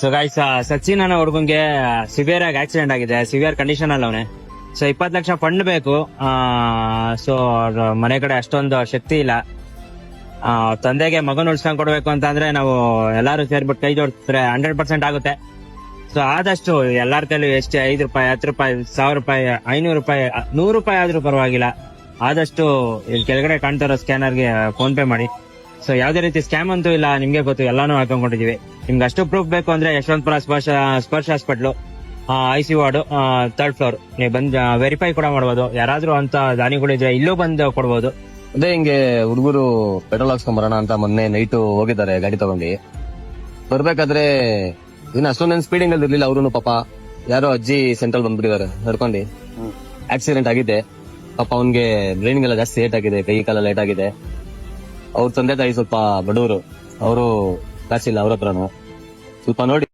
So guys, Sachin ಅನ್ನೋ ಹುಡುಗಂಗೆ severe ಆಗಿ accident ಆಗಿದೆ. ಸಿವಿಯರ್ ಕಂಡೀಷನ್ ಅಲ್ಲಿ ಅವನೇ. ಸೊ 20 ಲಕ್ಷ ಫಂಡ್ ಬೇಕು. ಸೊ ಮನೆ ಕಡೆ ಅಷ್ಟೊಂದು ಶಕ್ತಿ ಇಲ್ಲ. ತಂದೆಗೆ ಮಗನ್ ಉಳ್ಸ್ಕೊಂಡ್ ಕೊಡ್ಬೇಕು ಅಂತ ಅಂದ್ರೆ ನಾವು ಎಲ್ಲಾರು ಸೇರ್ಬಿಟ್ಟು ಕೈ ಜೋಡಿಸಿದ್ರೆ 100% ಆಗುತ್ತೆ. ಸೊ ಆದಷ್ಟು ಎಲ್ಲಾರ ಕೈಲೂ ಎಷ್ಟು 5 ರೂಪಾಯಿ, 10 ರೂಪಾಯಿ, 1000 ರೂಪಾಯಿ, 500 ರೂಪಾಯಿ, 100 ರೂಪಾಯಿ ಆದ್ರೂ ಪರವಾಗಿಲ್ಲ, ಆದಷ್ಟು ಇಲ್ಲಿ ಕೆಳಗಡೆ ಕಾಣ್ತಾರೋ ಸ್ಕ್ಯಾನರ್ಗೆ ಫೋನ್ ಪೇ ಮಾಡಿ. ಸೊ ಯಾವ್ದೇ ರೀತಿ ಸ್ಕ್ಯಾಮ್ ಅಂತೂ ಇಲ್ಲ, ನಿಮ್ಗೆ ಗೊತ್ತು, ಎಲ್ಲಾನು ಹಾಕೊಂಡಿದೀವಿ. ನಿಮ್ಗೆ ಅಷ್ಟು ಪ್ರೂಫ್ ಬೇಕು ಅಂದ್ರೆ ಯಶವಂತಪುರ ಸ್ಪರ್ಶ hospital, IC ward, 3rd floor. ನೀವು ಬಂದ್ ವೆರಿಫೈ ಕೂಡ ಮಾಡ್ಬೋದು. ಯಾರಾದ್ರೂ ಅಂತ ದಾನಿಗಳಿದ್ರೆ ಇಲ್ಲೂ ಬಂದು ಕೊಡ್ಬೋದು. ಅದೇ ಹಿಂಗೆ ಹುಡುಗರು ಪೆಟ್ರೋಲ್ ಹಾಕ್ಸ್ಕೊಂಡ್ ಬರೋಣ ಅಂತ ಮೊನ್ನೆ ನೈಟ್ ಹೋಗಿದ್ದಾರೆ ಗಾಡಿ ತಗೊಂಡು. ಬರ್ಬೇಕಾದ್ರೆ ಇನ್ನು ಅಷ್ಟೊಂದೇನು ಸ್ಪೀಡಿಂಗ್ ಅಲ್ಲಿ ಇರ್ಲಿಲ್ಲ. ಅವ್ರು ಪಾಪ ಯಾರೋ ಅಜ್ಜಿ ಸೆಂಟ್ರಲ್ ಬಂದ್ಬಿಟ್ಟಿದ್ದಾರೆ ನಡ್ಕೊಂಡು. ಆಕ್ಸಿಡೆಂಟ್ ಆಗಿದೆ ಪಾಪ. ಅವ್ನ್ಗೆ ಬ್ರೈನ್ ಗೆಲ್ಲ ಜಾಸ್ತಿ ಏಟ್ ಆಗಿದೆ, ಕೈ ಕಾಲ ಲೇಟ್ ಆಗಿದೆ. ಅವ್ರ ತಂದೆ ತಾಯಿ ಸ್ವಲ್ಪ ಬಡವರು, ಅವರು ಕಾಸಿಲ್ಲ ಅವ್ರ ಹತ್ರನು. ಸ್ವಲ್ಪ ನೋಡಿ.